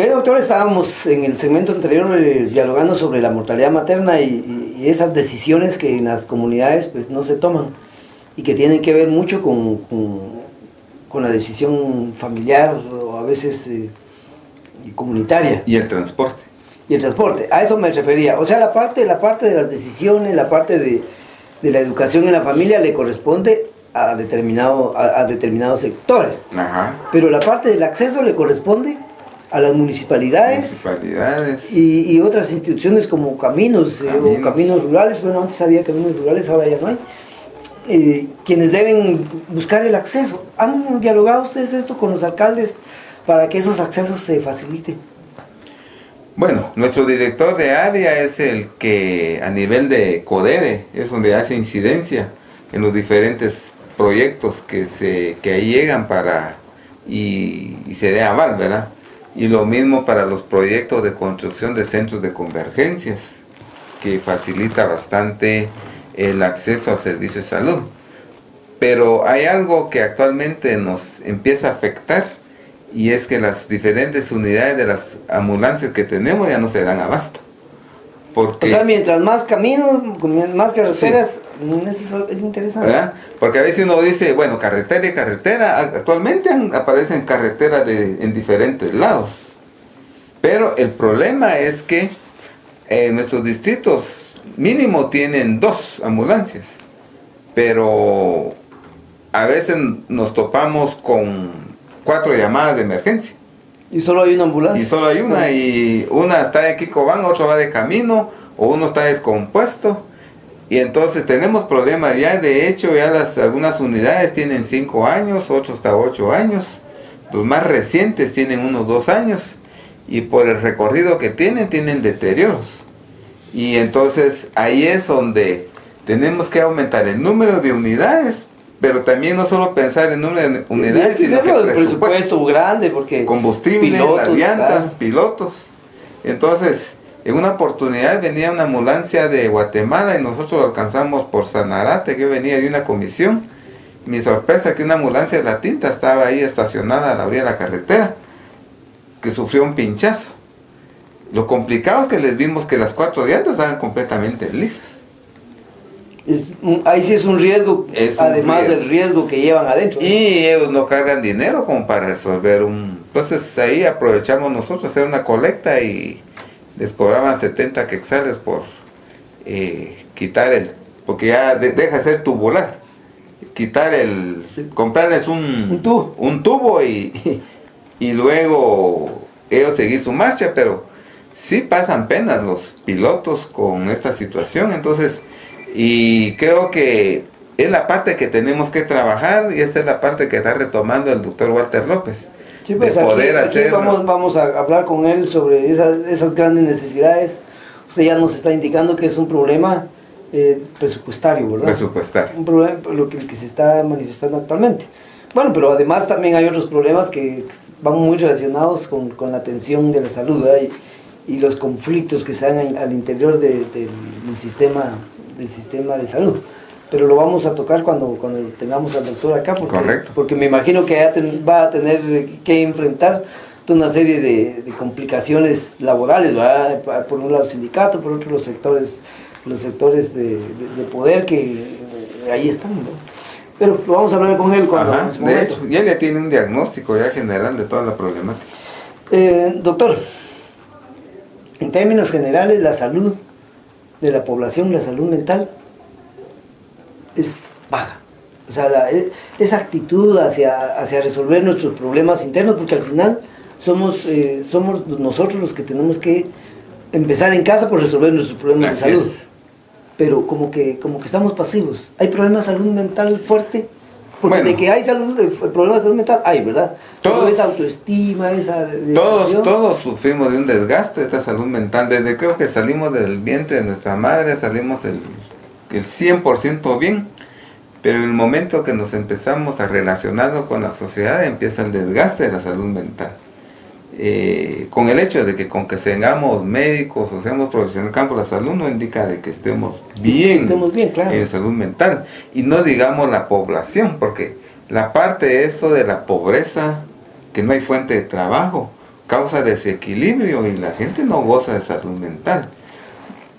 Doctor, estábamos en el segmento anterior dialogando sobre la mortalidad materna y esas decisiones que en las comunidades pues no se toman y que tienen que ver mucho con la decisión familiar o a veces comunitaria. Y el transporte. Y el transporte, a eso me refería. O sea, la parte de las decisiones, la parte de la educación en la familia le corresponde a determinados sectores. Ajá. Pero la parte del acceso le corresponde a las municipalidades y otras instituciones como caminos o caminos rurales. Bueno, antes había caminos rurales, ahora ya no hay. Quienes deben buscar el acceso. ¿Han dialogado ustedes esto con los alcaldes para que esos accesos se faciliten? Bueno, nuestro director de área es el que a nivel de CODERE es donde hace incidencia en los diferentes proyectos que ahí llegan y se dé aval, ¿verdad? Y lo mismo para los proyectos de construcción de centros de convergencias, que facilita bastante el acceso a servicios de salud. Pero hay algo que actualmente nos empieza a afectar, y es que las diferentes unidades de las ambulancias que tenemos ya no se dan abasto. Porque, o sea, mientras más caminos, más carreteras, sí, eso es interesante. ¿Verdad? Porque a veces uno dice, bueno, carretera y carretera, actualmente aparecen carreteras en diferentes lados. Pero el problema es que nuestros distritos mínimo tienen 2 ambulancias, pero a veces nos topamos con 4 llamadas de emergencia. Y solo hay una ambulancia. Y solo hay una, y una está en Quicobán, otro va de camino, o uno está descompuesto. Y entonces tenemos problemas ya. De hecho, ya algunas unidades tienen 5 años, otros hasta 8 años. Los más recientes tienen unos 2 años. Y por el recorrido que tienen deterioros. Y entonces ahí es donde tenemos que aumentar el número de unidades, pero también no solo pensar en número de unidades, sino que el presupuesto grande, porque combustible, pilotos, las llantas, claro, pilotos. Entonces, en una oportunidad venía una ambulancia de Guatemala y nosotros lo alcanzamos por Sanarate, que yo venía de una comisión. Mi sorpresa que una ambulancia de La Tinta estaba ahí estacionada a la orilla de la carretera, que sufrió un pinchazo. Lo complicado es que les vimos que las 4 llantas estaban completamente lisas. Ahí sí es un riesgo, además del riesgo que llevan adentro, ¿no? Y ellos no cargan dinero como para resolver Entonces ahí aprovechamos nosotros hacer una colecta y les cobraban 70 quetzales por quitar porque ya deja de ser tubular, comprarles un tubo y luego ellos seguir su marcha. Pero sí pasan penas los pilotos con esta situación. Entonces, y creo que es la parte que tenemos que trabajar, y esta es la parte que está retomando el doctor Walter López. Sí, pues de poder hacer... vamos a hablar con él sobre esas grandes necesidades. Usted ya nos está indicando que es un problema presupuestario, ¿verdad? Presupuestario. Un problema lo que se está manifestando actualmente. Bueno, pero además también hay otros problemas que van muy relacionados con la atención de la salud, ¿verdad? Y los conflictos que se dan al interior del sistema de salud. Pero lo vamos a tocar cuando tengamos al doctor acá, porque me imagino que va a tener que enfrentar toda una serie de complicaciones laborales, ¿verdad? Por un lado el sindicato, por otro los sectores de poder que ahí están, ¿no? Pero lo vamos a hablar con él cuando... de hecho, y él ya tiene un diagnóstico ya general de toda la problemática. Doctor, en términos generales, la salud de la población, la salud mental, es baja. O sea, esa actitud hacia resolver nuestros problemas internos, porque al final somos nosotros los que tenemos que empezar en casa por resolver nuestros problemas de salud. Pero como que estamos pasivos. ¿Hay problemas de salud mental fuerte? Porque de que hay problemas de salud mental, hay, ¿verdad? Todo esa autoestima, todos sufrimos de un desgaste de esta salud mental. Desde creo que salimos del vientre de nuestra madre, salimos el 100% bien. Pero en el momento que nos empezamos a relacionar con la sociedad, empieza el desgaste de la salud mental. Con el hecho de que seamos médicos o seamos profesionales en el campo de la salud, no indica de que estemos bien, claro, en salud mental. Y no digamos la población, porque la parte de esto de la pobreza, que no hay fuente de trabajo, causa desequilibrio y la gente no goza de salud mental.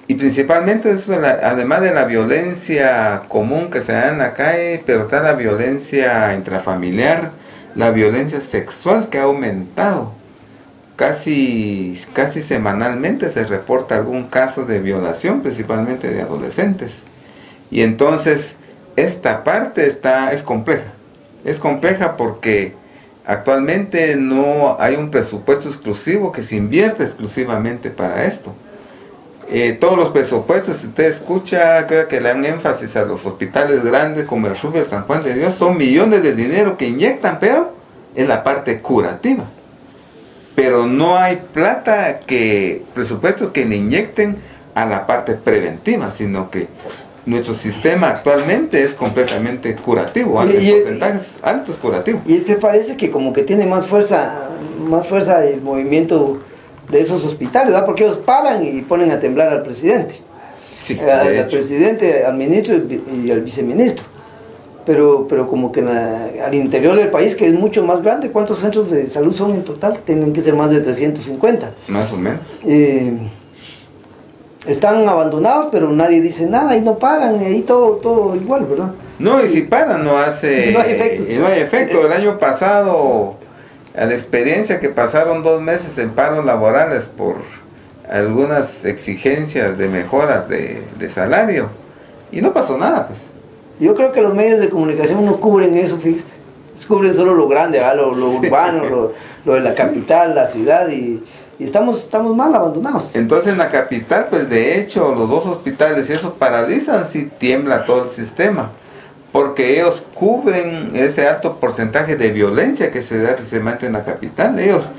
Y principalmente eso, además de la violencia común que se da en la calle, pero está la violencia intrafamiliar, la violencia sexual que ha aumentado. Casi semanalmente se reporta algún caso de violación, principalmente de adolescentes. Y entonces esta parte es compleja. Es compleja porque actualmente no hay un presupuesto exclusivo que se invierte exclusivamente para esto. Todos los presupuestos, si usted escucha, creo que le dan énfasis a los hospitales grandes como el Rubio San Juan de Dios, son millones de dinero que inyectan, pero en la parte curativa. Pero no hay presupuesto que le inyecten a la parte preventiva, sino que nuestro sistema actualmente es completamente curativo, en porcentajes altos curativo. Y es que parece que como que tiene más fuerza el movimiento de esos hospitales, ¿verdad? Porque ellos paran y ponen a temblar al presidente, sí, al presidente, al ministro y al viceministro. Pero como que al interior del país, que es mucho más grande, ¿cuántos centros de salud son en total? Tienen que ser más de 350. Más o menos. Están abandonados, pero nadie dice nada y no paran, y ahí todo igual, ¿verdad? No, y si paran no hay efectos. No hay efecto. El año pasado, a la experiencia que pasaron 2 meses en paros laborales por algunas exigencias de mejoras de salario, y no pasó nada, pues. Yo creo que los medios de comunicación no cubren eso, fíjese. Cubren solo lo grande, lo sí, urbano, lo de la capital, la ciudad, y estamos mal abandonados. Entonces en la capital, pues de hecho, los 2 hospitales, si esos paralizan, sí tiembla todo el sistema, porque ellos cubren ese alto porcentaje de violencia que se da precisamente en la capital. Ellos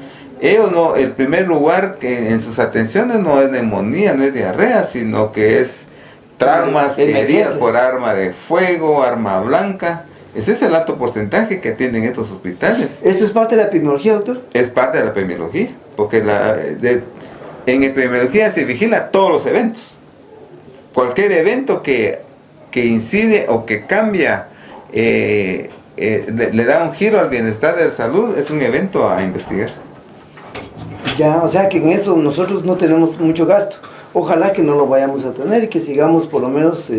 no, el primer lugar que en sus atenciones no es neumonía, no es diarrea, sino que es traumas, heridas por arma de fuego, arma blanca. Ese es el alto porcentaje que tienen estos hospitales. ¿Esto es parte de la epidemiología, doctor? Es parte de la epidemiología, porque en epidemiología se vigila todos los eventos. Cualquier evento que incide o que cambia, le da un giro al bienestar de la salud, es un evento a investigar. Ya, o sea que en eso nosotros no tenemos mucho gasto. Ojalá que no lo vayamos a tener y que sigamos por lo menos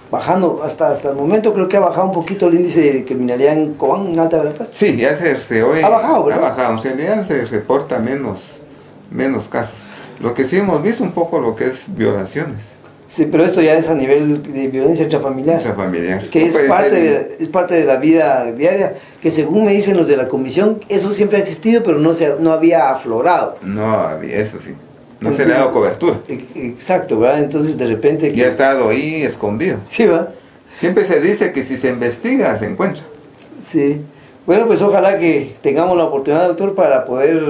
bajando. Hasta el momento creo que ha bajado un poquito el índice de criminalidad en Cobán, en Alta Verapaz. Sí, ya se oye. Ha bajado, ¿verdad? Ha bajado, en realidad se reporta menos casos. Lo que sí hemos visto un poco lo que es violaciones. Sí, pero esto ya es a nivel de violencia intrafamiliar. Intrafamiliar. Que es parte de la vida diaria, que según me dicen los de la comisión, eso siempre ha existido, pero no había aflorado. No había, eso sí. No se le ha dado cobertura. Exacto, ¿verdad? Entonces de repente... Y ha estado ahí escondido. Sí, ¿verdad? Siempre se dice que si se investiga, se encuentra. Sí. Bueno, pues ojalá que tengamos la oportunidad, doctor, para poder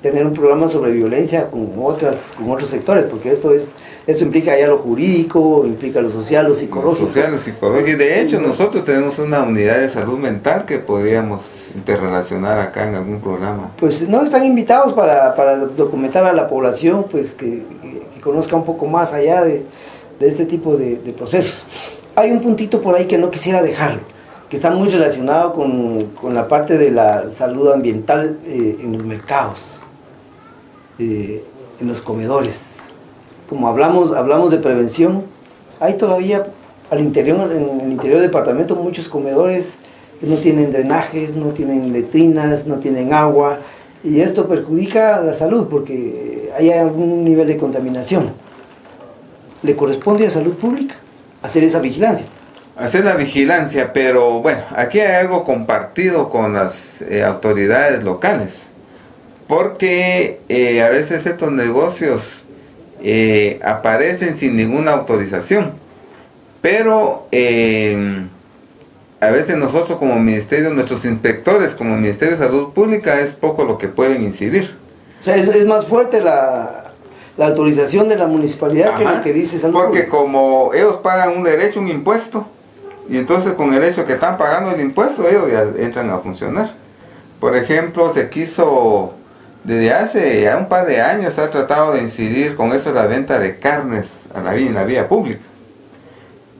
tener un programa sobre violencia con otros sectores, porque esto implica ya lo jurídico, implica lo social, lo psicológico. Lo social, lo psicológico. Y de hecho nosotros tenemos una unidad de salud mental que podríamos interrelacionar acá en algún programa. Pues no, están invitados para documentar a la población, pues que conozca un poco más allá de este tipo de procesos. Hay un puntito por ahí que no quisiera dejarlo, que está muy relacionado con la parte de la salud ambiental en los mercados, en los comedores. Como hablamos de prevención, hay todavía en el interior del departamento muchos comedores que no tienen drenajes, no tienen letrinas, no tienen agua, y esto perjudica la salud porque hay algún nivel de contaminación. Le corresponde a Salud Pública hacer esa vigilancia. Hacer la vigilancia, pero bueno, aquí hay algo compartido con las autoridades locales, porque a veces estos negocios aparecen sin ninguna autorización, pero a veces nosotros como ministerio, nuestros inspectores como Ministerio de Salud Pública, es poco lo que pueden incidir. O sea, es más fuerte la autorización de la municipalidad. Ajá, que lo que dice Salud Pública. Porque como ellos pagan un derecho, un impuesto, y entonces con el hecho que están pagando el impuesto, ellos ya entran a funcionar. Por ejemplo, se quiso, desde hace ya un par de años, se ha tratado de incidir con eso la venta de carnes en la vía pública.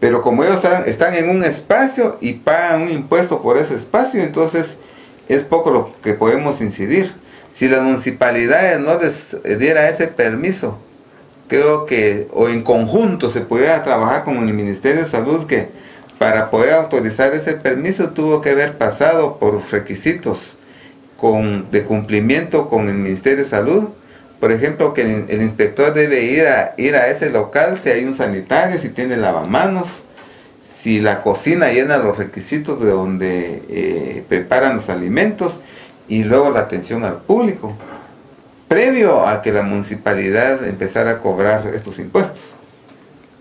Pero como ellos están en un espacio y pagan un impuesto por ese espacio, entonces es poco lo que podemos incidir. Si las municipalidades no les diera ese permiso, creo que, o en conjunto se pudiera trabajar con el Ministerio de Salud, que para poder autorizar ese permiso tuvo que haber pasado por requisitos de cumplimiento con el Ministerio de Salud. Por ejemplo, que el inspector debe ir a ese local si hay un sanitario, si tiene lavamanos, si la cocina llena los requisitos de donde preparan los alimentos, y luego la atención al público, previo a que la municipalidad empezara a cobrar estos impuestos.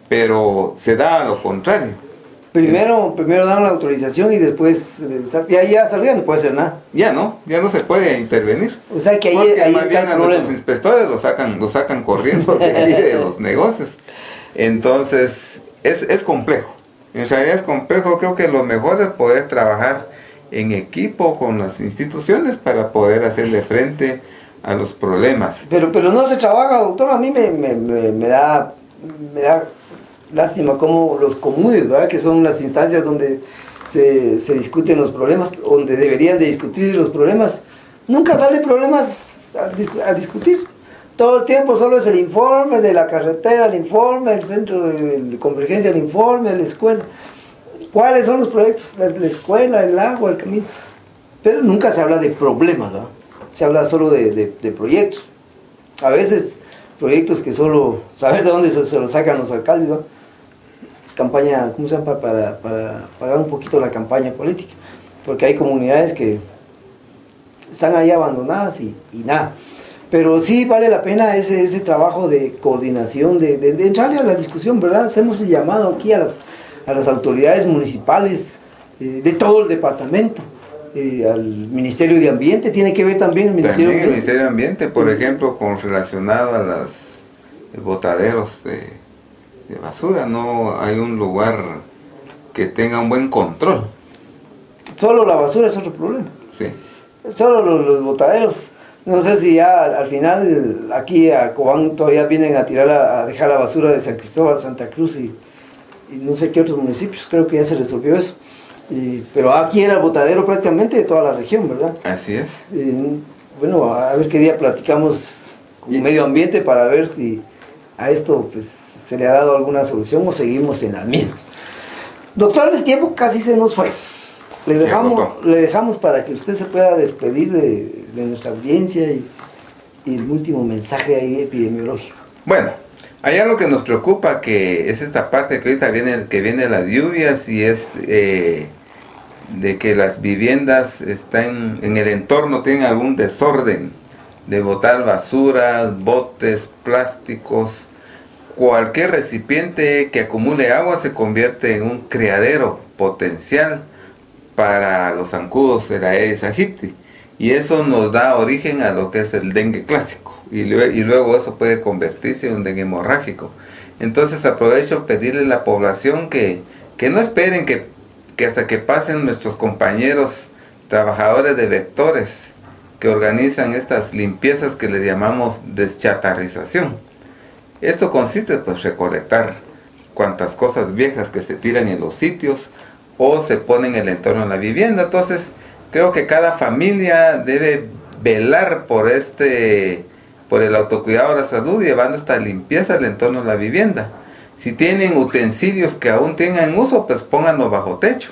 Pero se da lo contrario. Primero dan la autorización y después ya salía, no puede hacer nada. Ya no se puede intervenir. O sea que ahí más está bien el a problema. nuestros inspectores lo sacan corriendo de ahí de los negocios. Entonces es complejo. En realidad es complejo. Creo que lo mejor es poder trabajar en equipo con las instituciones para poder hacerle frente a los problemas. Pero no se trabaja, doctor. A mí me da lástima como los comunes, ¿verdad? Que son las instancias donde se discuten los problemas, donde deberían de discutir los problemas. Nunca salen problemas a discutir. Todo el tiempo solo es el informe de la carretera, el informe del centro de convergencia, el informe de la escuela. ¿Cuáles son los proyectos? La escuela, el agua, el camino. Pero nunca se habla de problemas, ¿verdad? Se habla solo de proyectos. A veces proyectos que solo saber de dónde se los sacan los alcaldes, ¿verdad? Campaña, ¿cómo se llama? Para pagar un poquito la campaña política, porque hay comunidades que están ahí abandonadas y nada. Pero sí vale la pena ese trabajo de coordinación, de entrarle a la discusión, ¿verdad? Hacemos el llamado aquí a las autoridades municipales de todo el departamento, al Ministerio de Ambiente, tiene que ver también el Ministerio También el Ministerio de Ambiente, por ejemplo, relacionado a los botaderos de basura. No hay un lugar que tenga un buen control. Solo la basura es otro problema. Sí. Solo los botaderos. No sé si ya al final aquí a Cobán todavía vienen a dejar la basura de San Cristóbal, Santa Cruz y no sé qué otros municipios. Creo que ya se resolvió eso. Pero aquí era el botadero prácticamente de toda la región, ¿verdad? Así es. Bueno, a ver qué día platicamos con medio ambiente para ver si a esto pues se le ha dado alguna solución o seguimos en las mismas. Doctor, el tiempo casi se nos fue. Le dejamos para que usted se pueda despedir de nuestra audiencia y el último mensaje ahí epidemiológico. Bueno, allá lo que nos preocupa que es esta parte que ahorita viene las lluvias y es de que las viviendas están en el entorno, tienen algún desorden de botar basuras, botes, plásticos. Cualquier recipiente que acumule agua se convierte en un criadero potencial para los zancudos de la Aedes aegypti, y eso nos da origen a lo que es el dengue clásico, y luego eso puede convertirse en un dengue hemorrágico. Entonces aprovecho a pedirle a la población que no esperen que hasta que pasen nuestros compañeros trabajadores de vectores que organizan estas limpiezas que les llamamos deschatarrización. Esto consiste pues recolectar cuantas cosas viejas que se tiran en los sitios o se ponen en el entorno de la vivienda. Entonces creo que cada familia debe velar por el autocuidado de la salud, llevando esta limpieza al entorno de la vivienda. Si tienen utensilios que aún tengan uso, pues pónganlos bajo techo.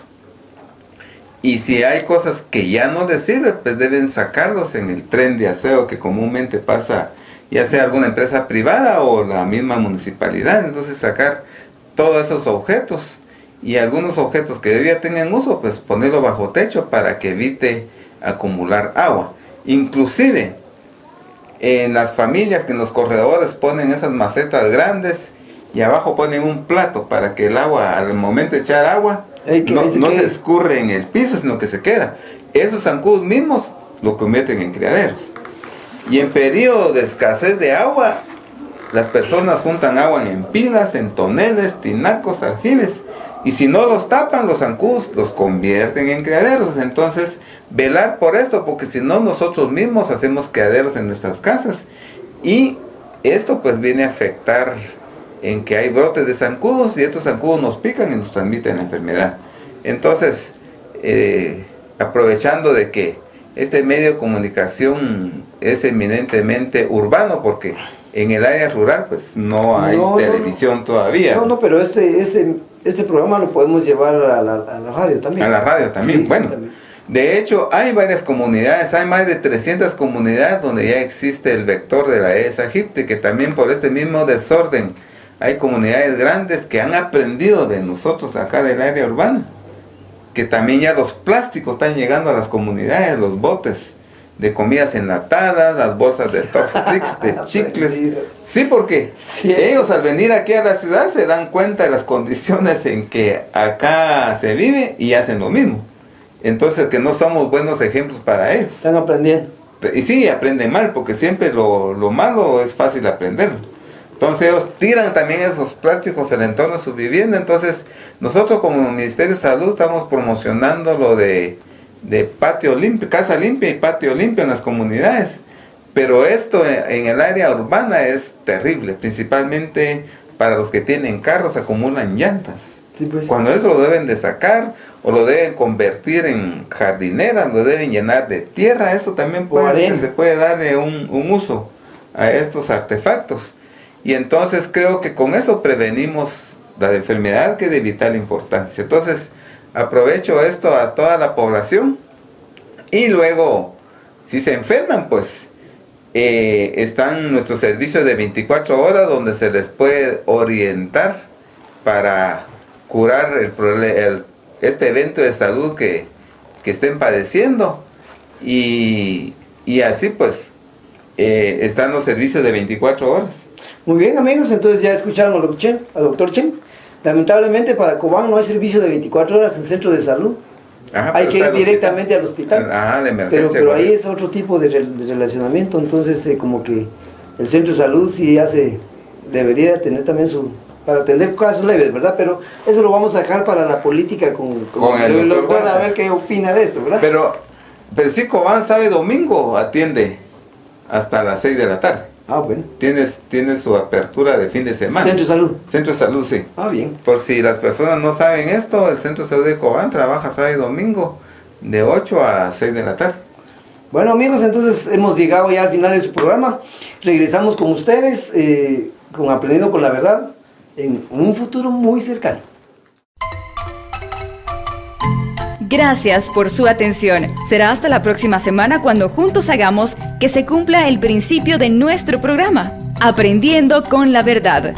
Y si hay cosas que ya no les sirven, pues deben sacarlos en el tren de aseo que comúnmente pasa, ya sea alguna empresa privada o la misma municipalidad. Entonces sacar todos esos objetos y algunos objetos que todavía tengan uso, pues ponerlo bajo techo para que evite acumular agua. Inclusive en las familias que en los corredores ponen esas macetas grandes y abajo ponen un plato para que el agua, al momento de echar agua, no se escurre en el piso, sino que se queda. Esos zancudos mismos lo convierten en criaderos. Y en periodo de escasez de agua, las personas juntan agua en pilas, en toneles, tinacos, aljibes, y si no los tapan, los zancudos los convierten en criaderos. Entonces, velar por esto, porque si no, nosotros mismos hacemos criaderos en nuestras casas, y esto pues viene a afectar en que hay brotes de zancudos, y estos zancudos nos pican y nos transmiten la enfermedad. Entonces, aprovechando de que este medio de comunicación es eminentemente urbano, porque en el área rural pues no hay televisión todavía. No, pero este programa lo podemos llevar a la radio también. A la radio también, sí, bueno. También. De hecho, hay varias comunidades, hay más de 300 comunidades donde ya existe el vector de la Aedes aegypti, que también por este mismo desorden hay comunidades grandes que han aprendido de nosotros acá del área urbana, que también ya los plásticos están llegando a las comunidades, los botes de comidas enlatadas, las bolsas de Tortrix, de chicles. Sí, porque ellos al venir aquí a la ciudad se dan cuenta de las condiciones en que acá se vive y hacen lo mismo. Entonces, que no somos buenos ejemplos para ellos. Están aprendiendo. Y sí, aprenden mal, porque siempre lo malo es fácil aprenderlo. Entonces ellos tiran también esos plásticos al entorno de su vivienda. Entonces nosotros como Ministerio de Salud estamos promocionando lo de patio limpio, casa limpia y patio limpio en las comunidades. Pero esto en el área urbana es terrible, principalmente para los que tienen carros, acumulan llantas. Sí, pues. Cuando eso lo deben de sacar o lo deben convertir en jardinera, lo deben llenar de tierra, eso también puede darle un uso a estos artefactos. Y entonces creo que con eso prevenimos la enfermedad, que es de vital importancia. Entonces aprovecho esto a toda la población. Y luego, si se enferman, pues están nuestros servicios de 24 horas donde se les puede orientar para curar este evento de salud que estén padeciendo. Y así pues están los servicios de 24 horas. Muy bien, amigos, entonces ya escucharon al doctor Chen. Lamentablemente para Cobán no hay servicio de 24 horas en centro de salud. Ajá, hay que ir directamente al hospital. Ajá, de emergencia. Pero ahí es otro tipo de relacionamiento, entonces como que el centro de salud sí debería tener también para atender casos leves, ¿verdad? Pero eso lo vamos a dejar para la política con el doctor, a ver qué opina de eso, ¿verdad? Pero sí, Cobán sábado y domingo atiende hasta las 6 de la tarde. Ah, bueno. Tiene su apertura de fin de semana. ¿Centro de salud? Centro de salud, sí. Ah, bien. Por si las personas no saben esto, el Centro de Salud de Cobán trabaja sábado y domingo de 8 a 6 de la tarde. Bueno, amigos, entonces hemos llegado ya al final de su programa. Regresamos con ustedes, con Aprendiendo con la Verdad, en un futuro muy cercano. Gracias por su atención. Será hasta la próxima semana cuando juntos hagamos que se cumpla el principio de nuestro programa, Aprendiendo con la Verdad.